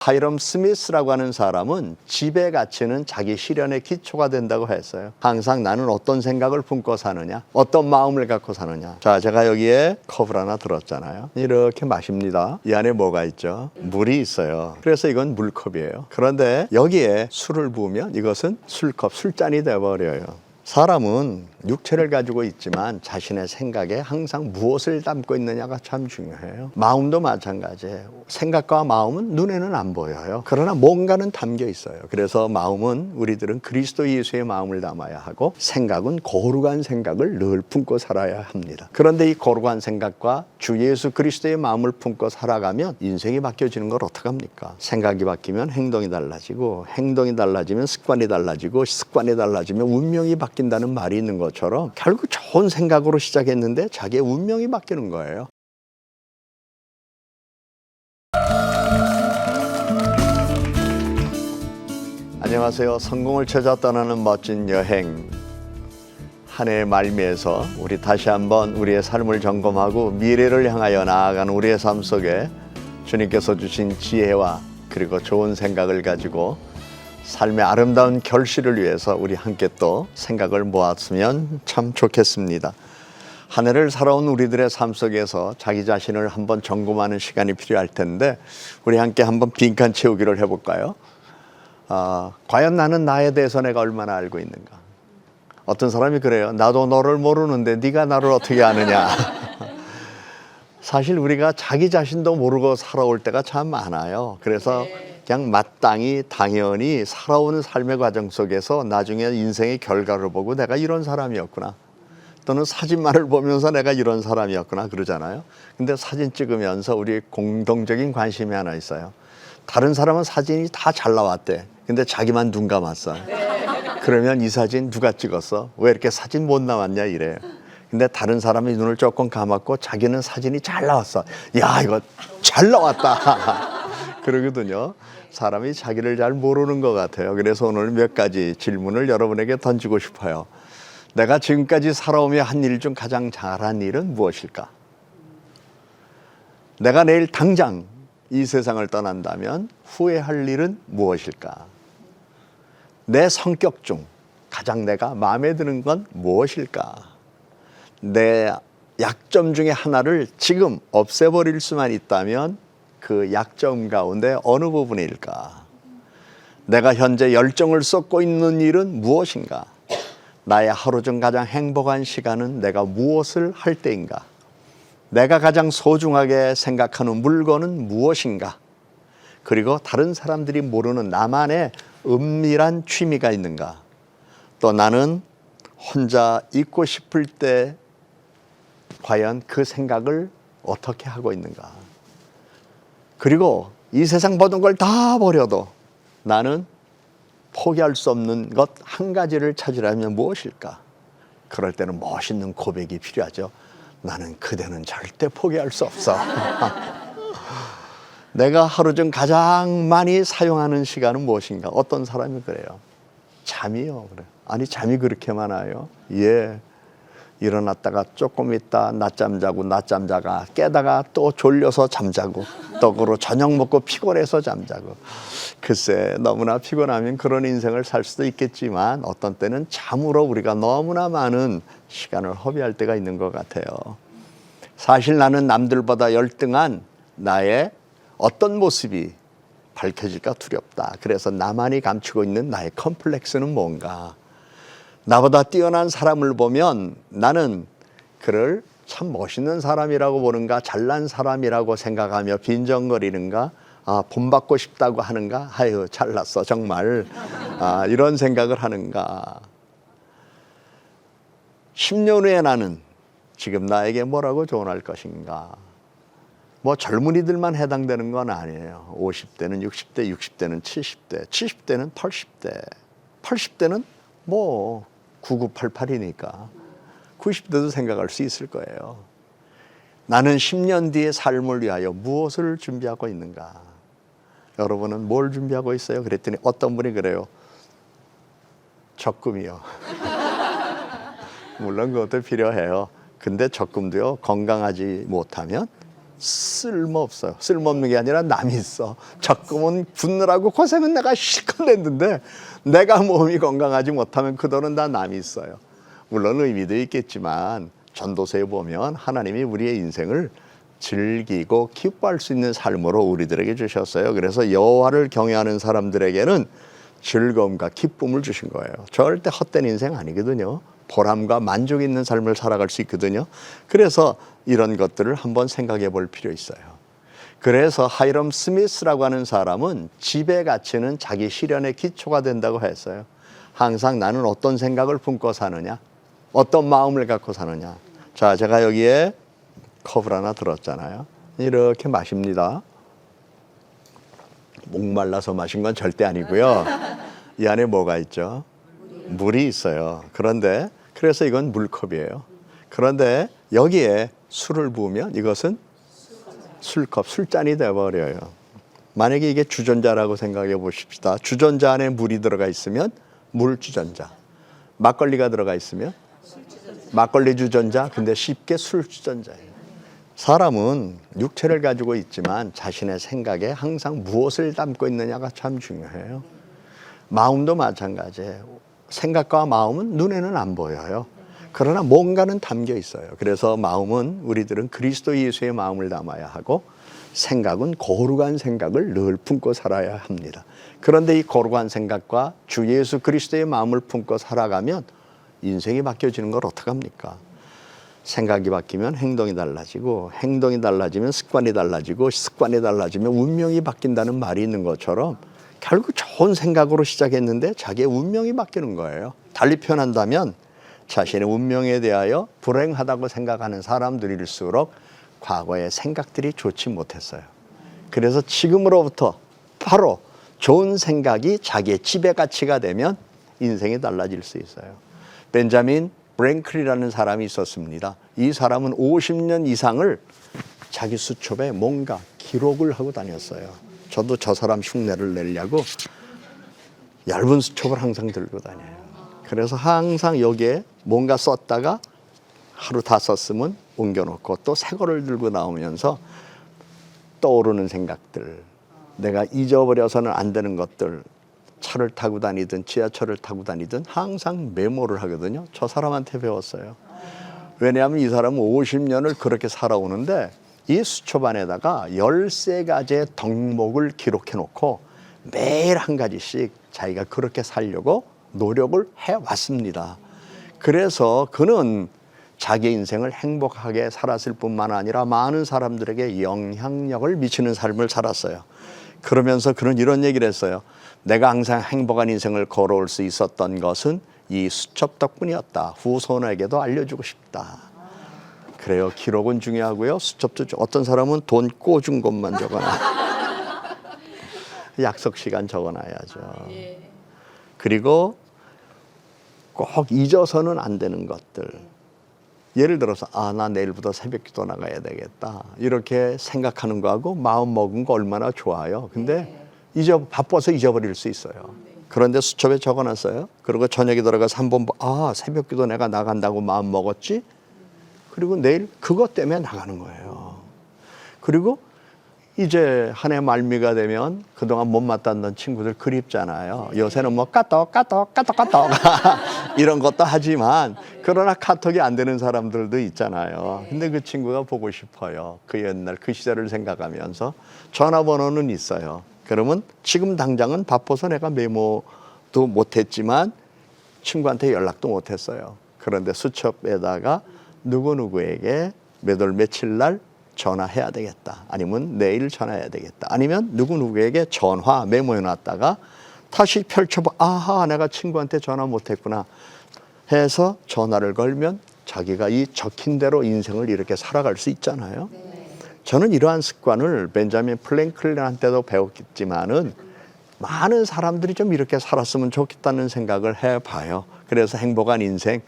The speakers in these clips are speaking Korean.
하이럼 스미스라고 하는 사람은 집의 가치는 자기 실현의 기초가 된다고 했어요. 항상 나는 어떤 생각을 품고 사느냐, 어떤 마음을 갖고 사느냐. 자, 제가 여기에 컵을 하나 들었잖아요. 이렇게 마십니다. 이 안에 뭐가 있죠? 물이 있어요. 그래서 이건 물컵이에요. 그런데 여기에 술을 부으면 이것은 술컵, 술잔이 돼버려요. 사람은 육체를 가지고 있지만 자신의 생각에 항상 무엇을 담고 있느냐가 참 중요해요. 마음도 마찬가지예요. 생각과 마음은 눈에는 안 보여요. 그러나 뭔가는 담겨 있어요. 그래서 마음은 우리들은 그리스도 예수의 마음을 담아야 하고, 생각은 거룩한 생각을 늘 품고 살아야 합니다. 그런데 이 거룩한 생각과 주 예수 그리스도의 마음을 품고 살아가면 인생이 바뀌어지는 걸 어떡합니까? 생각이 바뀌면 행동이 달라지고, 행동이 달라지면 습관이 달라지고, 습관이 달라지면 운명이 바뀐다는 말이 있는 것처럼 결국 좋은 생각으로 시작했는데 자기의 운명이 바뀌는 거예요. 안녕하세요. 성공을 찾아 떠나는 멋진 여행, 한 해의 말미에서 우리 다시 한번 우리의 삶을 점검하고 미래를 향하여 나아가는 우리의 삶 속에 주님께서 주신 지혜와 그리고 좋은 생각을 가지고 삶의 아름다운 결실을 위해서 우리 함께 또 생각을 모았으면 참 좋겠습니다. 한 해를 살아온 우리들의 삶 속에서 자기 자신을 한번 점검하는 시간이 필요할 텐데, 우리 함께 한번 빈칸 채우기를 해볼까요? 과연 나는 나에 대해서 내가 얼마나 알고 있는가? 어떤 사람이 그래요. 나도 너를 모르는데 네가 나를 어떻게 아느냐? 사실 우리가 자기 자신도 모르고 살아올 때가 참 많아요. 그래서 그냥 마땅히 당연히 살아오는 삶의 과정 속에서 나중에 인생의 결과를 보고 내가 이런 사람이었구나, 또는 사진만을 보면서 내가 이런 사람이었구나 그러잖아요. 근데 사진 찍으면서 우리 공동적인 관심이 하나 있어요. 다른 사람은 사진이 다 잘 나왔대. 근데 자기만 눈 감았어. 그러면 이 사진 누가 찍었어? 왜 이렇게 사진 못 나왔냐 이래요. 근데 다른 사람이 눈을 조금 감았고 자기는 사진이 잘 나왔어. 야, 이거 잘 나왔다. 그러거든요. 사람이 자기를 잘 모르는 것 같아요. 그래서 오늘 몇 가지 질문을 여러분에게 던지고 싶어요. 내가 지금까지 살아오며 한 일 중 가장 잘한 일은 무엇일까? 내가 내일 당장 이 세상을 떠난다면 후회할 일은 무엇일까? 내 성격 중 가장 내가 마음에 드는 건 무엇일까? 내 약점 중에 하나를 지금 없애버릴 수만 있다면 그 약점 가운데 어느 부분일까? 내가 현재 열정을 쏟고 있는 일은 무엇인가? 나의 하루 중 가장 행복한 시간은 내가 무엇을 할 때인가? 내가 가장 소중하게 생각하는 물건은 무엇인가? 그리고 다른 사람들이 모르는 나만의 은밀한 취미가 있는가? 또 나는 혼자 있고 싶을 때 과연 그 생각을 어떻게 하고 있는가? 그리고 이 세상 모든 걸 다 버려도 나는 포기할 수 없는 것 한 가지를 찾으려면 무엇일까? 그럴 때는 멋있는 고백이 필요하죠. 나는 그대는 절대 포기할 수 없어. 내가 하루 중 가장 많이 사용하는 시간은 무엇인가? 어떤 사람이 그래요. 잠이요. 그래. 아니, 잠이 그렇게 많아요? 예. 일어났다가 조금 있다 낮잠 자고, 낮잠 자가 깨다가 또 졸려서 잠자고, 또 그로 저녁 먹고 피곤해서 잠자고. 글쎄, 너무나 피곤하면 그런 인생을 살 수도 있겠지만 어떤 때는 잠으로 우리가 너무나 많은 시간을 허비할 때가 있는 것 같아요. 사실 나는 남들보다 열등한 나의 어떤 모습이 밝혀질까 두렵다. 그래서 나만이 감추고 있는 나의 컴플렉스는 뭔가? 나보다 뛰어난 사람을 보면 나는 그를 참 멋있는 사람이라고 보는가, 잘난 사람이라고 생각하며 빈정거리는가, 본받고 싶다고 하는가, 아유 잘났어 정말, 이런 생각을 하는가. 10년 후에 나는 지금 나에게 뭐라고 조언할 것인가. 뭐 젊은이들만 해당되는 건 아니에요. 50대는 60대, 60대는 70대, 70대는 80대, 80대는 뭐 9988이니까 90대도 생각할 수 있을 거예요. 나는 10년 뒤의 삶을 위하여 무엇을 준비하고 있는가? 여러분은 뭘 준비하고 있어요? 그랬더니 어떤 분이 그래요. 적금이요. 물론 그것도 필요해요. 근데 적금도요, 건강하지 못하면 쓸모없어요. 쓸모없는 게 아니라 남이 있어. 적금은 붓느라고 고생은 내가 실컷 냈는데 내가 몸이 건강하지 못하면 그 돈은 다 남이 있어요. 물론 의미도 있겠지만 전도서에 보면 하나님이 우리의 인생을 즐기고 기뻐할 수 있는 삶으로 우리들에게 주셨어요. 그래서 여호와를 경외하는 사람들에게는 즐거움과 기쁨을 주신 거예요. 절대 헛된 인생 아니거든요. 보람과 만족 있는 삶을 살아갈 수 있거든요. 그래서 이런 것들을 한번 생각해 볼 필요 있어요. 그래서 하이럼 스미스라고 하는 사람은 지배 가치는 자기 실현의 기초가 된다고 했어요. 항상 나는 어떤 생각을 품고 사느냐, 어떤 마음을 갖고 사느냐. 자, 제가 여기에 컵을 하나 들었잖아요. 이렇게 마십니다. 목말라서 마신 건 절대 아니고요. 이 안에 뭐가 있죠? 물이 있어요. 그래서 이건 물컵이에요. 그런데 여기에 술을 부으면 이것은 술컵, 술잔이 돼버려요. 만약에 이게 주전자라고 생각해 보십시다. 주전자 안에 물이 들어가 있으면 물주전자. 막걸리가 들어가 있으면 막걸리 주전자. 근데 쉽게 술주전자예요. 사람은 육체를 가지고 있지만 자신의 생각에 항상 무엇을 담고 있느냐가 참 중요해요. 마음도 마찬가지예요. 생각과 마음은 눈에는 안 보여요. 그러나 뭔가는 담겨 있어요. 그래서 마음은 우리들은 그리스도 예수의 마음을 담아야 하고 생각은 거룩한 생각을 늘 품고 살아야 합니다. 그런데 이 거룩한 생각과 주 예수 그리스도의 마음을 품고 살아가면 인생이 바뀌어지는 걸 어떡합니까? 생각이 바뀌면 행동이 달라지고 행동이 달라지면 습관이 달라지고 습관이 달라지면 운명이 바뀐다는 말이 있는 것처럼 결국 좋은 생각으로 시작했는데 자기의 운명이 바뀌는 거예요. 달리 표현한다면 자신의 운명에 대하여 불행하다고 생각하는 사람들일수록 과거의 생각들이 좋지 못했어요. 그래서 지금으로부터 바로 좋은 생각이 자기의 지배 가치가 되면 인생이 달라질 수 있어요. 벤자민 프랭클이라는 사람이 있었습니다. 이 사람은 50년 이상을 자기 수첩에 뭔가 기록을 하고 다녔어요. 저도 저 사람 흉내를 내려고 얇은 수첩을 항상 들고 다녀요. 그래서 항상 여기에 뭔가 썼다가 하루 다 썼으면 옮겨놓고 또 새 거를 들고 나오면서 떠오르는 생각들, 내가 잊어버려서는 안 되는 것들, 차를 타고 다니든 지하철을 타고 다니든 항상 메모를 하거든요. 저 사람한테 배웠어요. 왜냐하면 이 사람은 50년을 그렇게 살아오는데 이 수첩 안에다가 13가지의 덕목을 기록해 놓고 매일 한 가지씩 자기가 그렇게 살려고 노력을 해왔습니다. 그래서 그는 자기 인생을 행복하게 살았을 뿐만 아니라 많은 사람들에게 영향력을 미치는 삶을 살았어요. 그러면서 그는 이런 얘기를 했어요. 내가 항상 행복한 인생을 걸어올 수 있었던 것은 이 수첩 덕분이었다. 후손에게도 알려주고 싶다. 그래요. 기록은 중요하고요. 수첩도 어떤 사람은 돈 꿔준 것만 적어놔. 약속 시간 적어놔야죠. 그리고 꼭 잊어서는 안 되는 것들. 예를 들어서 나 내일부터 새벽기도 나가야 되겠다. 이렇게 생각하는 거하고 마음 먹은 거 얼마나 좋아요. 근데 바빠서 잊어버릴 수 있어요. 그런데 수첩에 적어놨어요. 그리고 저녁에 들어가서 한번 새벽기도 내가 나간다고 마음 먹었지. 그리고 내일 그것 때문에 나가는 거예요. 그리고 이제 한 해 말미가 되면 그동안 못 만났던 친구들 그립잖아요. 요새는 뭐 까똑 이런 것도 하지만 그러나 카톡이 안 되는 사람들도 있잖아요. 근데 그 친구가 보고 싶어요. 그 옛날 그 시절을 생각하면서 전화번호는 있어요. 그러면 지금 당장은 바빠서 내가 메모도 못했지만 친구한테 연락도 못했어요. 그런데 수첩에다가 누구누구에게 몇 월 며칠 날 전화해야 되겠다. 아니면 내일 전화해야 되겠다. 아니면 누구누구에게 전화 메모해놨다가 다시 펼쳐봐. 내가 친구한테 전화 못했구나 해서 전화를 걸면 자기가 이 적힌 대로 인생을 이렇게 살아갈 수 있잖아요. 저는 이러한 습관을 벤자민 프랭클린한테도 배웠지만은 많은 사람들이 좀 이렇게 살았으면 좋겠다는 생각을 해봐요. 그래서 행복한 인생,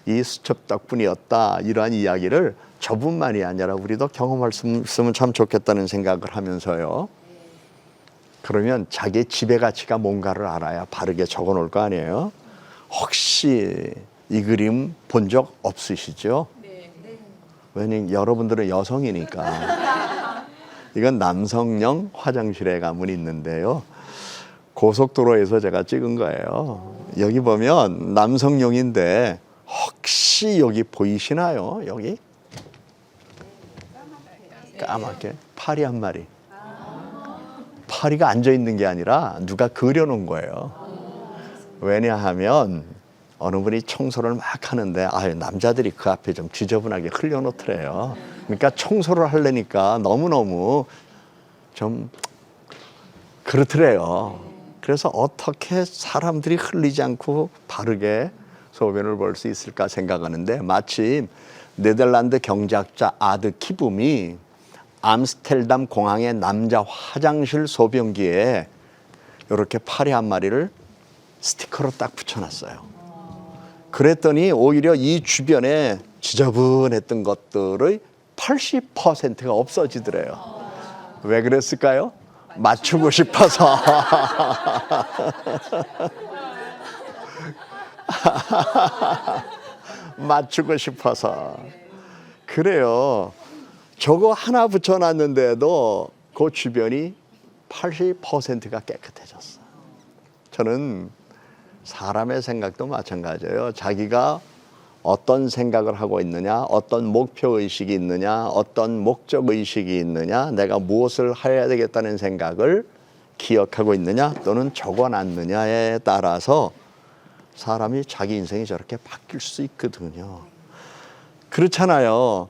이 수첩 덕분이었다. 이러한 이야기를 저뿐만이 아니라 우리도 경험할 수 있으면 참 좋겠다는 생각을 하면서요. 그러면 자기의 지배 가치가 뭔가를 알아야 바르게 적어 놓을 거 아니에요. 혹시 이 그림 본 적 없으시죠? 왜냐면 여러분들은 여성이니까 이건 남성용 화장실에 가면 있는데요. 고속도로에서 제가 찍은 거예요. 여기 보면 남성용인데 혹시 여기 보이시나요? 여기 까맣게 파리 한 마리. 파리가 앉아 있는 게 아니라 누가 그려놓은 거예요. 왜냐하면 어느 분이 청소를 막 하는데 남자들이 그 앞에 좀 지저분하게 흘려놓더래요. 그러니까 청소를 하려니까 너무너무 좀 그렇더래요. 그래서 어떻게 사람들이 흘리지 않고 바르게 소변을 볼 수 있을까 생각하는데 마침 네덜란드 경제학자 아드 키붐이 암스테르담 공항의 남자 화장실 소변기에 이렇게 파리 한 마리를 스티커로 딱 붙여놨어요. 그랬더니 오히려 이 주변에 지저분했던 것들의 80%가 없어지더래요. 왜 그랬을까요? 맞추고 싶어서. 맞추고 싶어서. 그래요. 저거 하나 붙여놨는데도 그 주변이 80%가 깨끗해졌어. 저는 사람의 생각도 마찬가지예요. 자기가 어떤 생각을 하고 있느냐, 어떤 목표의식이 있느냐, 어떤 목적의식이 있느냐, 내가 무엇을 해야 되겠다는 생각을 기억하고 있느냐 또는 적어놨느냐에 따라서 사람이 자기 인생이 저렇게 바뀔 수 있거든요. 그렇잖아요.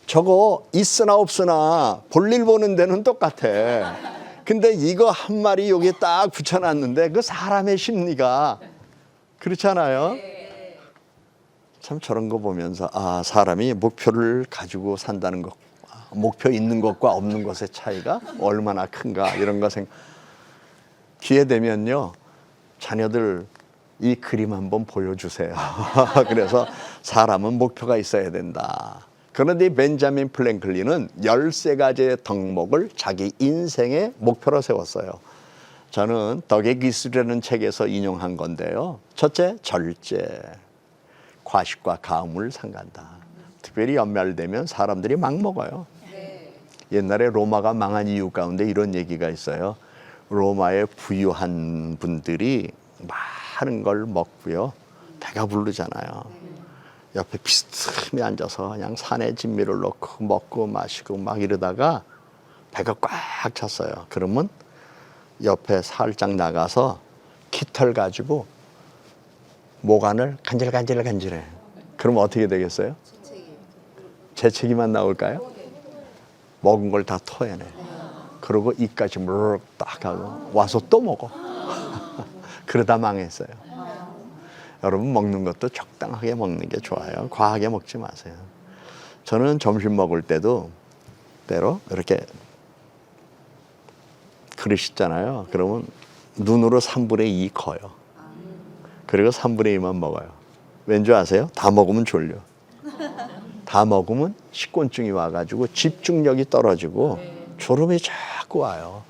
저거 있으나 없으나 볼일 보는 데는 똑같아. 근데 이거 한 마리 여기 딱 붙여놨는데 그 사람의 심리가 그렇잖아요. 참 저런 거 보면서 사람이 목표를 가지고 산다는 것, 목표 있는 것과 없는 것의 차이가 얼마나 큰가 이런 거 기회 되면요. 자녀들 이 그림 한번 보여주세요. 그래서 사람은 목표가 있어야 된다. 그런데 벤자민 프랭클린은 13가지의 덕목을 자기 인생의 목표로 세웠어요. 저는 덕의 기술이라는 책에서 인용한 건데요. 첫째, 절제. 과식과 가음을 삼간다. 특별히 연말되면 사람들이 막 먹어요. 옛날에 로마가 망한 이유 가운데 이런 얘기가 있어요. 로마의 부유한 분들이 많은 걸 먹고요. 배가 부르잖아요. 옆에 비스듬히 앉아서 그냥 산에 진미를 넣고 먹고 마시고 막 이러다가 배가 꽉 찼어요. 그러면 옆에 살짝 나가서 깃털 가지고 목 안을 간질간질해. 그럼 어떻게 되겠어요? 재채기만 나올까요? 먹은 걸 다 토해내. 그리고 입까지 무르륵 딱 하고 와서 또 먹어. 그러다 망했어요. 여러분 먹는 것도 적당하게 먹는 게 좋아요. 과하게 먹지 마세요. 저는 점심 먹을 때도 때로 이렇게 그릇 있잖아요. 그러면 눈으로 3분의 2 커요. 그리고 3분의 2만 먹어요. 왠지 아세요? 다 먹으면 졸려. 다 먹으면 식곤증이 와가지고 집중력이 떨어지고 졸음이 자꾸 와요.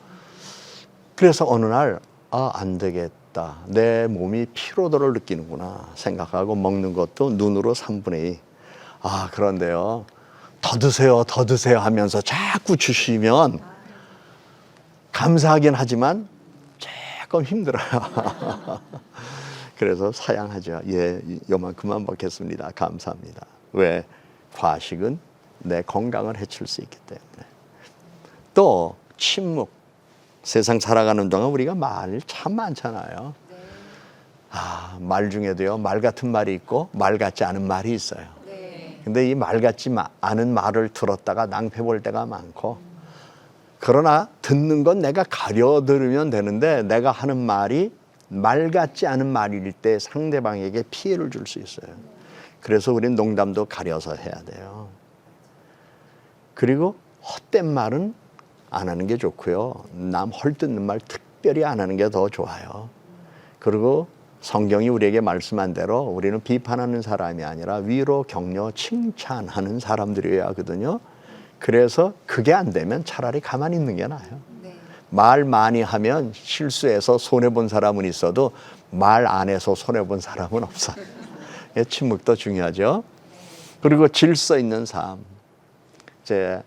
그래서 어느 날 안 되겠다. 내 몸이 피로도를 느끼는구나 생각하고 먹는 것도 눈으로 3분의 2. 그런데요. 더 드세요 하면서 자꾸 주시면 감사하긴 하지만 조금 힘들어요. 그래서 사양하죠. 요만큼만 먹겠습니다. 감사합니다. 왜? 과식은 내 건강을 해칠 수 있기 때문에. 또 침묵. 세상 살아가는 동안 우리가 말이 참 많잖아요. 말 중에도요. 말 같은 말이 있고 말 같지 않은 말이 있어요. 근데 이 말 같지 않은 말을 들었다가 낭패 볼 때가 많고 그러나 듣는 건 내가 가려 들으면 되는데 내가 하는 말이 말 같지 않은 말일 때 상대방에게 피해를 줄 수 있어요. 그래서 우리는 농담도 가려서 해야 돼요. 그리고 헛된 말은 안 하는 게 좋고요. 남 헐뜯는 말 특별히 안 하는 게 더 좋아요. 그리고 성경이 우리에게 말씀한 대로 우리는 비판하는 사람이 아니라 위로, 격려, 칭찬하는 사람들이어야 하거든요. 그래서 그게 안 되면 차라리 가만히 있는 게 나아요. 말 많이 하면 실수해서 손해본 사람은 있어도 말 안 해서 손해본 사람은 없어요. 침묵도 중요하죠. 그리고 질서 있는 삶. 이제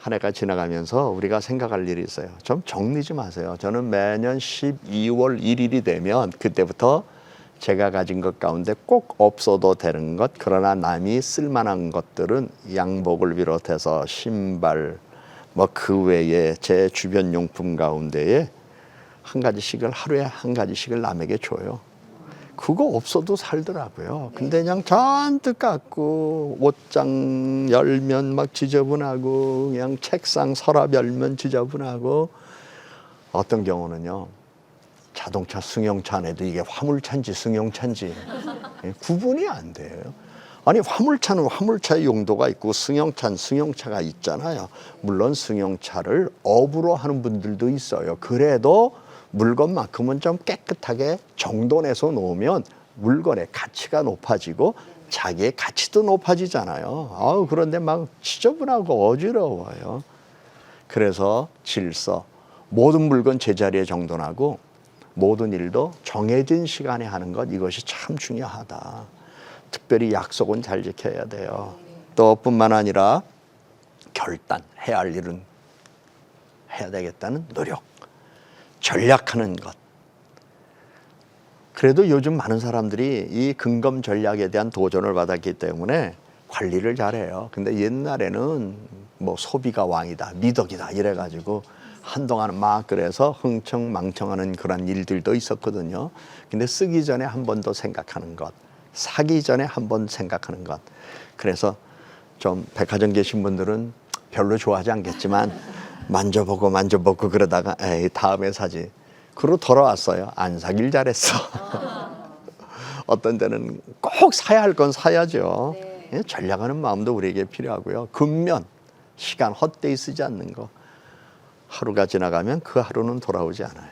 한 해가 지나가면서 우리가 생각할 일이 있어요. 좀 정리 좀 하세요. 저는 매년 12월 1일이 되면 그때부터 제가 가진 것 가운데 꼭 없어도 되는 것, 그러나 남이 쓸만한 것들은 양복을 비롯해서 신발, 뭐 그 외에 제 주변 용품 가운데에 한 가지씩을 하루에 한 가지씩을 남에게 줘요. 그거 없어도 살더라고요. 근데 그냥 잔뜩 갖고 옷장 열면 막 지저분하고 그냥 책상 서랍 열면 지저분하고 어떤 경우는요. 자동차 승용차 안에도 이게 화물차인지 승용차인지 구분이 안 돼요. 아니 화물차는 화물차의 용도가 있고 승용차는 승용차가 있잖아요. 물론 승용차를 업으로 하는 분들도 있어요. 그래도 물건만큼은 좀 깨끗하게 정돈해서 놓으면 물건의 가치가 높아지고 자기의 가치도 높아지잖아요. 그런데 막 지저분하고 어지러워요. 그래서 질서, 모든 물건 제자리에 정돈하고 모든 일도 정해진 시간에 하는 것, 이것이 참 중요하다. 특별히 약속은 잘 지켜야 돼요. 또 뿐만 아니라 결단, 해야 할 일은 해야 되겠다는 노력, 전략하는 것. 그래도 요즘 많은 사람들이 이 근검 전략에 대한 도전을 받았기 때문에 관리를 잘해요. 근데 옛날에는 뭐 소비가 왕이다, 미덕이다 이래가지고 한동안 막 그래서 흥청망청하는 그런 일들도 있었거든요. 근데 쓰기 전에 한 번 더 생각하는 것, 사기 전에 한 번 생각하는 것. 그래서 좀 백화점 계신 분들은 별로 좋아하지 않겠지만 만져보고 그러다가 에이 다음에 사지. 그러고 돌아왔어요. 안 사길 잘했어. 어떤 때는 꼭 사야 할 건 사야죠. 네. 전략하는 마음도 우리에게 필요하고요. 근면, 시간 헛되이 쓰지 않는 거. 하루가 지나가면 그 하루는 돌아오지 않아요.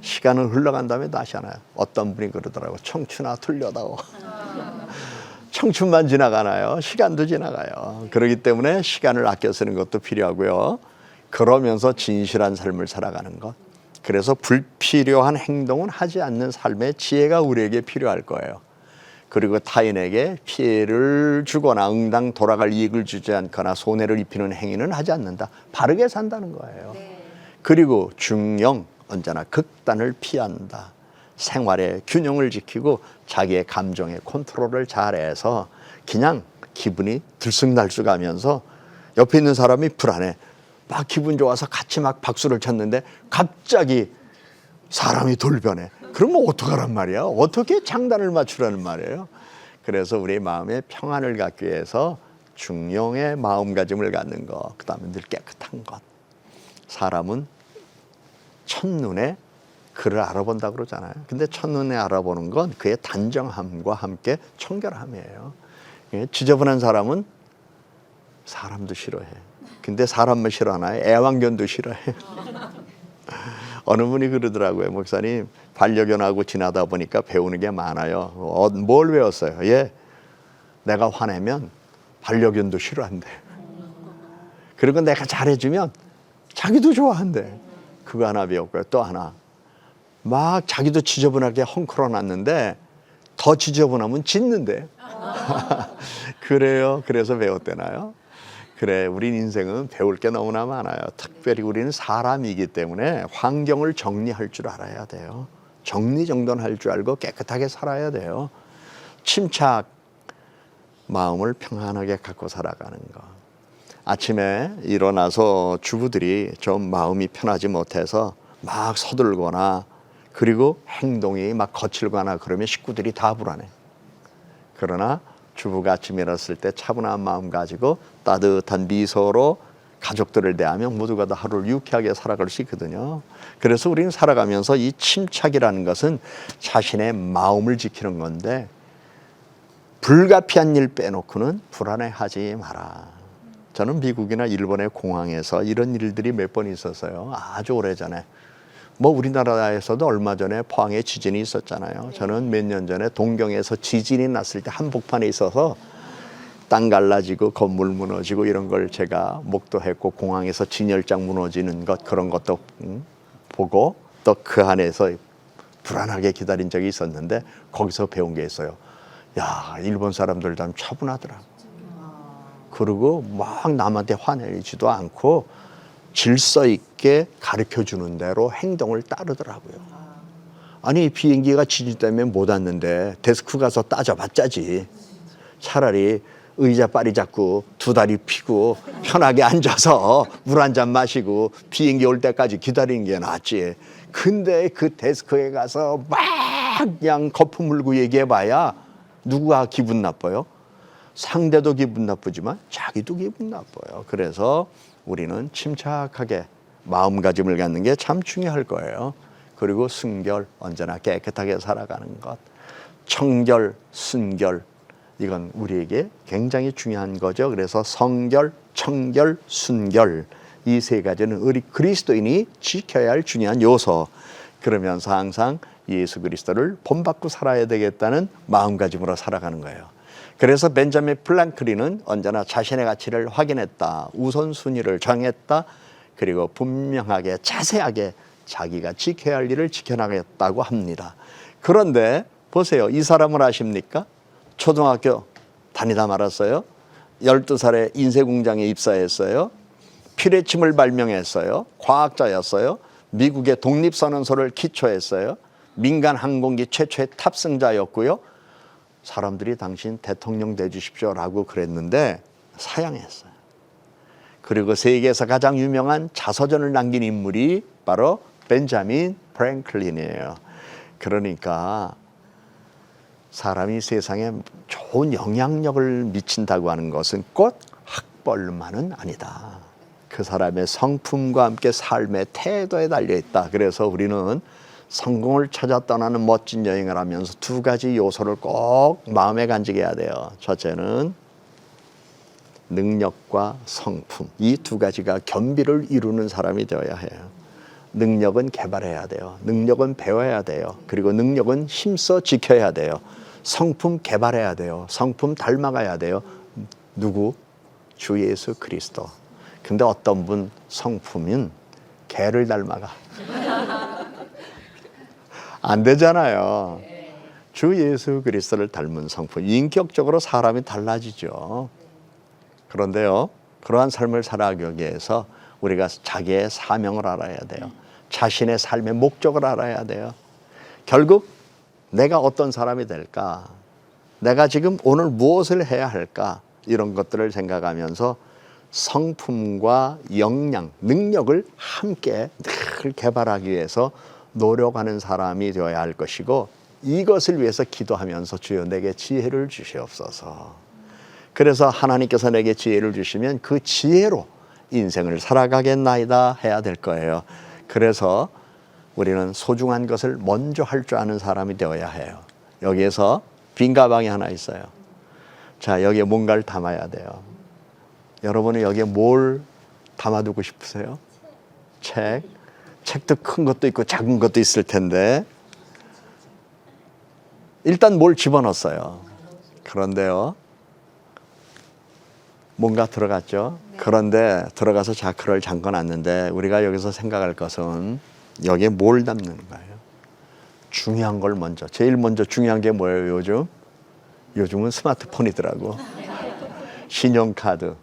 시간은 흘러간 다음에 다시 안 와요. 어떤 분이 그러더라고. 청춘아 틀려다오. 청춘만 지나가나요? 시간도 지나가요. 그렇기 때문에 시간을 아껴 쓰는 것도 필요하고요. 그러면서 진실한 삶을 살아가는 것. 그래서 불필요한 행동은 하지 않는 삶의 지혜가 우리에게 필요할 거예요. 그리고 타인에게 피해를 주거나 응당 돌아갈 이익을 주지 않거나 손해를 입히는 행위는 하지 않는다. 바르게 산다는 거예요. 그리고 중용, 언제나 극단을 피한다. 생활의 균형을 지키고 자기의 감정의 컨트롤을 잘해서 그냥 기분이 들쑥날쑥하면서 옆에 있는 사람이 불안해. 막 기분 좋아서 같이 막 박수를 쳤는데 갑자기 사람이 돌변해. 그러면 어떡하란 말이야? 어떻게 장단을 맞추라는 말이에요? 그래서 우리 마음의 평안을 갖기 위해서 중용의 마음가짐을 갖는 것, 그 다음에 늘 깨끗한 것. 사람은 첫눈에 그를 알아본다고 그러잖아요. 근데 첫눈에 알아보는 건 그의 단정함과 함께 청결함이에요. 지저분한 사람은 사람도 싫어해. 근데 사람만 싫어하나요? 애완견도 싫어해. 어느 분이 그러더라고요. 목사님, 반려견하고 지나다 보니까 배우는 게 많아요. 뭘 배웠어요? 예, 내가 화내면 반려견도 싫어한대. 그리고 내가 잘해주면 자기도 좋아한대. 그거 하나 배웠고요. 또 하나, 막 자기도 지저분하게 헝클어놨는데 더 지저분하면 짖는데. 그래요. 그래서 배웠대나요? 그래, 우린 인생은 배울 게 너무나 많아요. 특별히 우리는 사람이기 때문에 환경을 정리할 줄 알아야 돼요. 정리정돈할 줄 알고 깨끗하게 살아야 돼요. 침착, 마음을 평안하게 갖고 살아가는 거. 아침에 일어나서 주부들이 좀 마음이 편하지 못해서 막 서둘거나 그리고 행동이 막 거칠거나 그러면 식구들이 다 불안해. 그러나 주부가 아침 일어났을 때 차분한 마음 가지고 따뜻한 미소로 가족들을 대하면 모두가 다 하루를 유쾌하게 살아갈 수 있거든요. 그래서 우리는 살아가면서 이 침착이라는 것은 자신의 마음을 지키는 건데 불가피한 일 빼놓고는 불안해하지 마라. 저는 미국이나 일본의 공항에서 이런 일들이 몇 번 있었어요. 아주 오래전에. 뭐 우리나라에서도 얼마 전에 포항에 지진이 있었잖아요. 저는 몇 년 전에 동경에서 지진이 났을 때 한복판에 있어서 땅 갈라지고 건물 무너지고 이런 걸 제가 목도했고 공항에서 진열장 무너지는 것 그런 것도 보고 또 그 안에서 불안하게 기다린 적이 있었는데 거기서 배운 게 있어요. 야, 일본 사람들 참 차분하더라. 그리고 막 남한테 화내지도 않고 질서 있게 가르쳐 주는 대로 행동을 따르더라고요. 아니 비행기가 지진 때문에 못 왔는데 데스크 가서 따져봤자지. 차라리 의자 파리 잡고 두 다리 펴고 편하게 앉아서 물 한 잔 마시고 비행기 올 때까지 기다리는 게 낫지. 근데 그 데스크에 가서 막 그냥 거품 물고 얘기해봐야 누구가 기분 나빠요? 상대도 기분 나쁘지만 자기도 기분 나빠요. 그래서 우리는 침착하게 마음가짐을 갖는 게 참 중요할 거예요. 그리고 순결, 언제나 깨끗하게 살아가는 것. 청결, 순결, 이건 우리에게 굉장히 중요한 거죠. 그래서 성결, 청결, 순결, 이 세 가지는 우리 그리스도인이 지켜야 할 중요한 요소. 그러면서 항상 예수 그리스도를 본받고 살아야 되겠다는 마음가짐으로 살아가는 거예요. 그래서 벤자민 프랑클린은 언제나 자신의 가치를 확인했다, 우선순위를 정했다, 그리고 분명하게 자세하게 자기가 지켜야 할 일을 지켜나가겠다고 합니다. 그런데 보세요. 이 사람을 아십니까? 초등학교 다니다 말았어요. 12살에 인쇄공장에 입사했어요. 피레침을 발명했어요. 과학자였어요. 미국의 독립선언서를 기초했어요. 민간 항공기 최초의 탑승자였고요. 사람들이 당신 대통령 돼주십시오라고 그랬는데 사양했어요. 그리고 세계에서 가장 유명한 자서전을 남긴 인물이 바로 벤자민 프랭클린이에요. 그러니까 사람이 세상에 좋은 영향력을 미친다고 하는 것은 곧 학벌만은 아니다. 그 사람의 성품과 함께 삶의 태도에 달려있다. 그래서 우리는 성공을 찾아 떠나는 멋진 여행을 하면서 두 가지 요소를 꼭 마음에 간직해야 돼요. 첫째는 능력과 성품, 이 두 가지가 겸비를 이루는 사람이 되어야 해요. 능력은 개발해야 돼요. 능력은 배워야 돼요. 그리고 능력은 힘써 지켜야 돼요. 성품 개발해야 돼요. 성품 닮아가야 돼요. 누구? 주 예수 그리스도. 근데 어떤 분 성품은 개를 닮아가. 안 되잖아요. 주 예수 그리스도를 닮은 성품. 인격적으로 사람이 달라지죠. 그런데요, 그러한 삶을 살아가기 위해서 우리가 자기의 사명을 알아야 돼요. 자신의 삶의 목적을 알아야 돼요. 결국 내가 어떤 사람이 될까? 내가 지금 오늘 무엇을 해야 할까? 이런 것들을 생각하면서 성품과 역량, 능력을 함께 늘 개발하기 위해서 노력하는 사람이 되어야 할 것이고, 이것을 위해서 기도하면서 주여 내게 지혜를 주시옵소서. 그래서 하나님께서 내게 지혜를 주시면 그 지혜로 인생을 살아가겠나이다 해야 될 거예요. 그래서 우리는 소중한 것을 먼저 할 줄 아는 사람이 되어야 해요. 여기에서 빈 가방이 하나 있어요. 자, 여기에 뭔가를 담아야 돼요. 여러분은 여기에 뭘 담아두고 싶으세요? 책. 책도 큰 것도 있고 작은 것도 있을 텐데 일단 뭘 집어넣었어요. 그런데요, 뭔가 들어갔죠. 그런데 들어가서 자크를 잠궈놨는데 우리가 여기서 생각할 것은 여기에 뭘 담는 거예요. 중요한 걸 먼저, 제일 먼저 중요한 게 뭐예요? 요즘은 스마트폰이더라고. 신용카드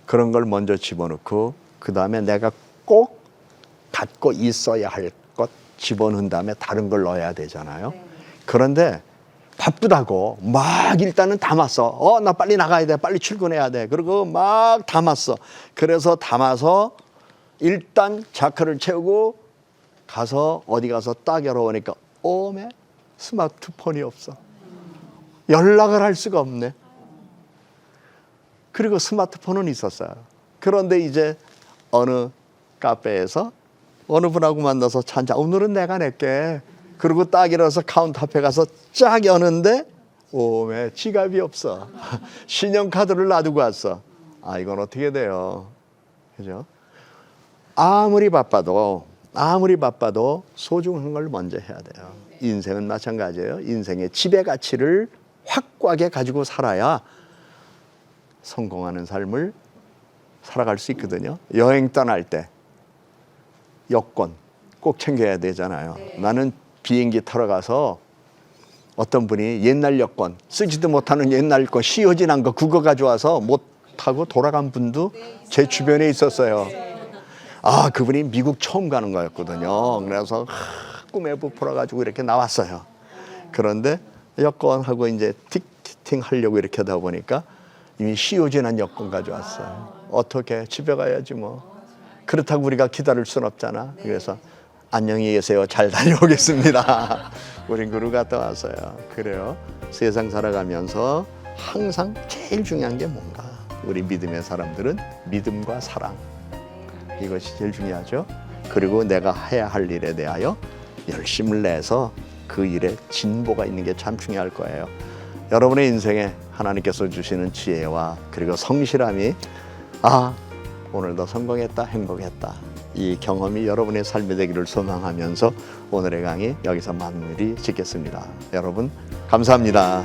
그런 걸 먼저 집어넣고, 그 다음에 내가 꼭 갖고 있어야 할 것 집어넣은 다음에 다른 걸 넣어야 되잖아요. 그런데 바쁘다고 막 일단은 담았어. 나 빨리 나가야 돼. 빨리 출근해야 돼. 그리고 막 담았어. 그래서 담아서 일단 자크를 채우고 가서 어디 가서 딱 열어보니까 오메 스마트폰이 없어. 연락을 할 수가 없네. 그리고 스마트폰은 있었어요. 그런데 이제 어느 카페에서 어느 분하고 만나서 차 한잔, 오늘은 내가 낼게. 그리고 딱 일어나서 카운터 앞에 가서 쫙 여는데 오메 지갑이 없어. 신용카드를 놔두고 왔어. 이건 어떻게 돼요? 그죠? 아무리 바빠도 소중한 걸 먼저 해야 돼요. 인생은 마찬가지예요. 인생의 지배 가치를 확고하게 가지고 살아야 성공하는 삶을 살아갈 수 있거든요. 여행 떠날 때 여권 꼭 챙겨야 되잖아요. 나는 비행기 타러 가서 어떤 분이 옛날 여권, 쓰지도 못하는 옛날 거, 시효지난 거 그거 가져와서 못 타고 돌아간 분도 제 주변에 있었어요. 아, 그분이 미국 처음 가는 거였거든요. 그래서 꿈에 부풀어가지고 이렇게 나왔어요. 그런데 여권하고 이제 티켓팅 하려고 이렇게 하다 보니까 이미 시효지난 여권 가져왔어요. 어떻게 집에 가야지 뭐. 그렇다고 우리가 기다릴 순 없잖아. 그래서 안녕히 계세요. 잘 다녀오겠습니다. 우린 그러고 갔다 왔어요. 그래요. 세상 살아가면서 항상 제일 중요한 게 뭔가. 우리 믿음의 사람들은 믿음과 사랑. 이것이 제일 중요하죠. 그리고 내가 해야 할 일에 대하여 열심을 내서 그 일에 진보가 있는 게 참 중요할 거예요. 여러분의 인생에 하나님께서 주시는 지혜와 그리고 성실함이 오늘도 성공했다, 행복했다. 이 경험이 여러분의 삶이 되기를 소망하면서 오늘의 강의 여기서 마무리 짓겠습니다. 여러분 감사합니다.